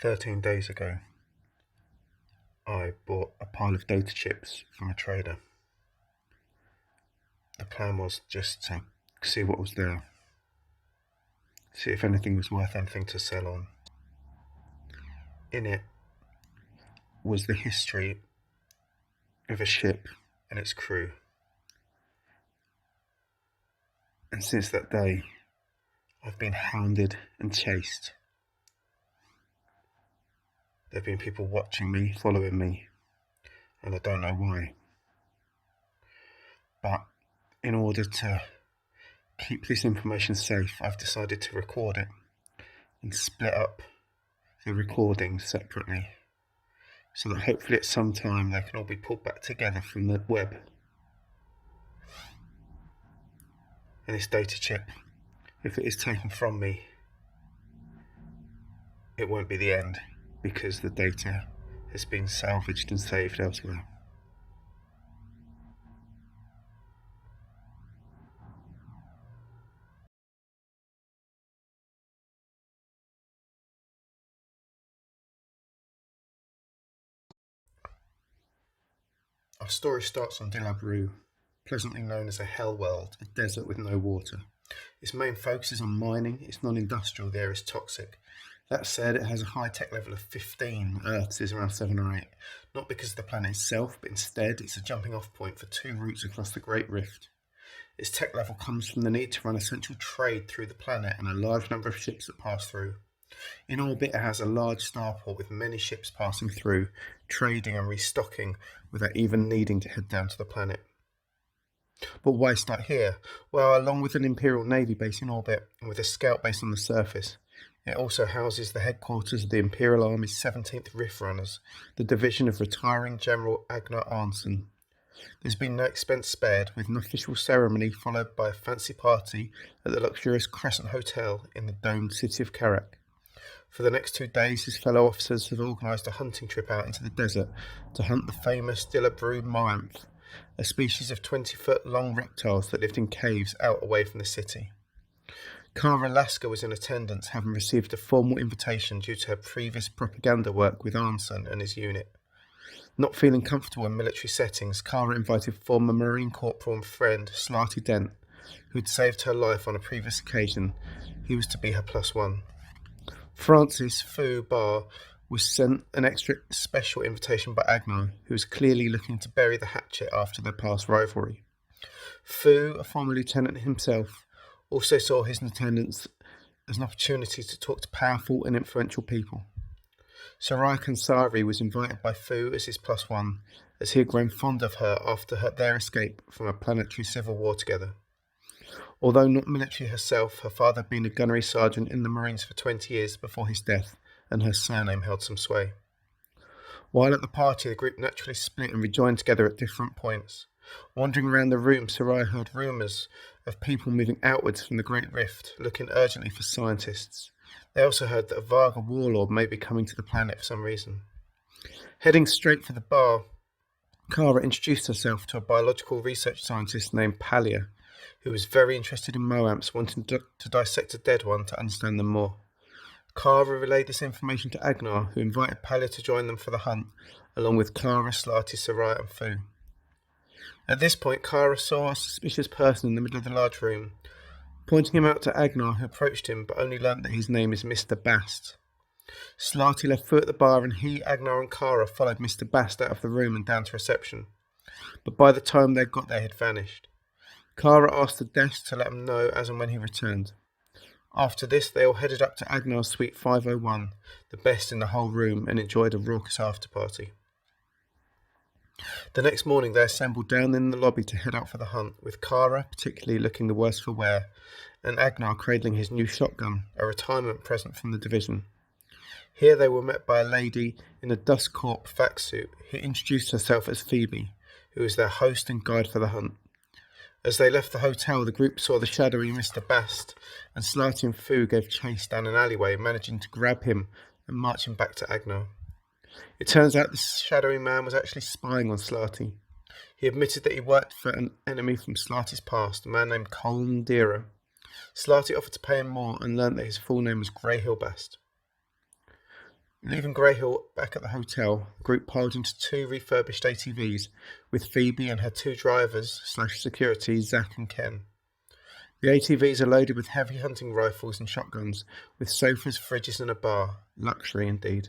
13 days ago, I bought a pile of data chips from a trader. The plan was just to see what was there, see if anything was worth anything to sell on. In it was the history of a ship and its crew. And since that day, I've been hounded and chased. There have been people watching me, following me, and I don't know why. But in order to keep this information safe, I've decided to record it and split up the recordings separately so that hopefully at some time they can all be pulled back together from the web. And this data chip, if it is taken from me, it won't be the end, because the data has been salvaged and saved elsewhere. Our story starts on Dilabru, pleasantly known as a hell world, a desert with no water. Its main focus is on mining. It's non-industrial, the air is toxic. That said, it has a high-tech level of 15, Earth's is around 7 or 8. Not because of the planet itself, but instead it's a jumping-off point for 2 routes across the Great Rift. Its tech level comes from the need to run essential trade through the planet and a large number of ships that pass through. In orbit, it has a large starport with many ships passing through, trading and restocking without even needing to head down to the planet. But why start here? Well, along with an Imperial Navy base in orbit and with a scout base on the surface, it also houses the headquarters of the Imperial Army's 17th Rift Runners, the division of retiring General Agnar Arnson. There's been no expense spared, with an official ceremony followed by a fancy party at the luxurious Crescent Hotel in the domed city of Karak. For the next 2 days, his fellow officers have organised a hunting trip out into the desert to hunt the famous Dilabru Moanth, a species of 20-foot-long reptiles that lived in caves out away from the city. Kara Lasker was in attendance, having received a formal invitation due to her previous propaganda work with Arnson and his unit. Not feeling comfortable in military settings, Kara invited former Marine Corporal and friend Slarty Dent, who had saved her life on a previous occasion. He was to be her +1. Francis Fu Bar was sent an extra special invitation by Agnar, who was clearly looking to bury the hatchet after their past rivalry. Fu, a former lieutenant himself, also saw his attendance as an opportunity to talk to powerful and influential people. Sarai Kansari was invited by Fu as his +1, as he had grown fond of her after their escape from a planetary civil war together. Although not military herself, her father had been a gunnery sergeant in the Marines for 20 years before his death, and her surname held some sway. While at the party, the group naturally split and rejoined together at different points. Wandering around the room, Sarai heard rumours of people moving outwards from the Great Rift, looking urgently for scientists. They also heard that a Varga warlord may be coming to the planet for some reason. Heading straight for the bar, Kara introduced herself to a biological research scientist named Palia, who was very interested in Moamps, wanting to dissect a dead one to understand them more. Kara relayed this information to Agnar, who invited Palia to join them for the hunt, along with Kara, Slarty, Sarai and Fu. At this point, Kara saw a suspicious person in the middle of the large room. Pointing him out to Agnar, who approached him, but only learnt that his name is Mr. Bast. Slarty left Fu at the bar, and he, Agnar and Kara followed Mr. Bast out of the room and down to reception. But by the time they got there, he had vanished. Kara asked the desk to let him know as and when he returned. After this, they all headed up to Agnar's suite 501, the best in the whole room, and enjoyed a raucous after-party. The next morning, they assembled down in the lobby to head out for the hunt, with Kara particularly looking the worse for wear, and Agnar cradling his new shotgun, a retirement present from the division. Here they were met by a lady in a Dust Corp vac suit, who introduced herself as Phoebe, who was their host and guide for the hunt. As they left the hotel, the group saw the shadowy Mr. Bast, and Slarty and Fu gave chase down an alleyway, managing to grab him and march him back to Agnar. It turns out this shadowy man was actually spying on Slarty. He admitted that he worked for an enemy from Slarty's past, a man named Colin Dira. Slarty offered to pay him more and learnt that his full name was Greyhill Bast. Leaving Greyhill back at the hotel, the group piled into two refurbished ATVs with Phoebe and her two drivers/security, Zach and Ken. The ATVs are loaded with heavy hunting rifles and shotguns, with sofas, fridges and a bar. Luxury indeed.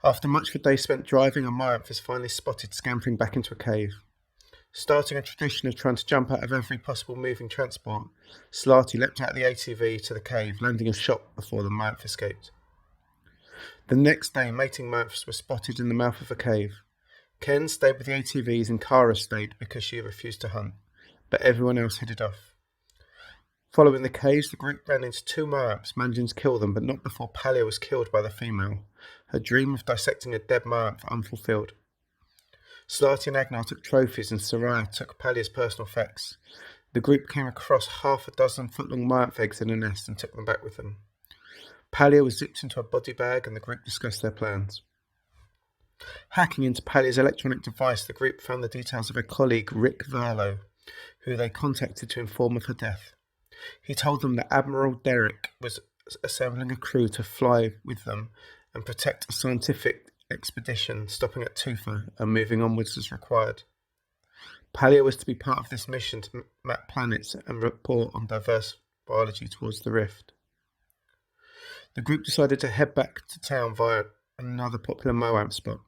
After much of a day spent driving, Amaranth is finally spotted scampering back into a cave. Starting a tradition of trying to jump out of every possible moving transport, Slarty leapt out of the ATV to the cave, landing a shot before the Amaranth escaped. The next day, mating moths were spotted in the mouth of a cave. Ken stayed with the ATVs and Kara stayed because she refused to hunt, but everyone else headed off. Following the caves, the group ran into two Moramps, managing to kill them, but not before Palia was killed by the female, her dream of dissecting a dead Moramp unfulfilled. Slarty and Agnar took trophies and Soraya took Palia's personal effects. The group came across half a dozen foot-long Moramp eggs in a nest and took them back with them. Palia was zipped into a body bag and the group discussed their plans. Hacking into Palia's electronic device, the group found the details of a colleague, Rick Verlo, who they contacted to inform of her death. He told them that Admiral Derrick was assembling a crew to fly with them and protect a scientific expedition, stopping at Tufa and moving onwards as required. Palia was to be part of this mission to map planets and report on diverse biology towards the rift. The group decided to head back to town via another popular Moamp spot.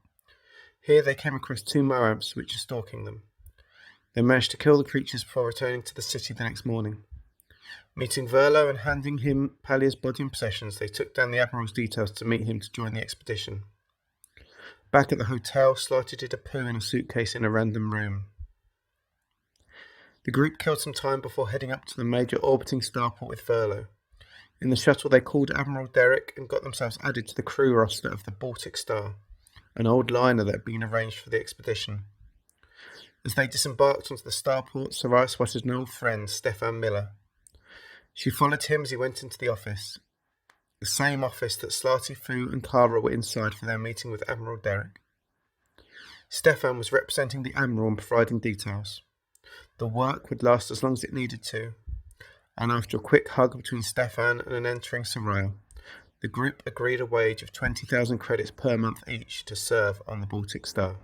Here they came across two Moamps which are stalking them. They managed to kill the creatures before returning to the city the next morning. Meeting Verlo and handing him Palia's body and possessions, they took down the Admiral's details to meet him to join the expedition. Back at the hotel, Slarty did a poo in a suitcase in a random room. The group killed some time before heading up to the major orbiting starport with Verlo. In the shuttle, they called Admiral Derrick and got themselves added to the crew roster of the Baltic Star, an old liner that had been arranged for the expedition. As they disembarked onto the starport, Soraya spotted an old friend, Stefan Miller. She followed him as he went into the office, the same office that Slarty, Fu and Kara were inside for their meeting with Admiral Derrick. Stefan was representing the Admiral and providing details. The work would last as long as it needed to, and after a quick hug between Stefan and an entering Soraya, the group agreed a wage of 20,000 credits per month each to serve on the Baltic Star.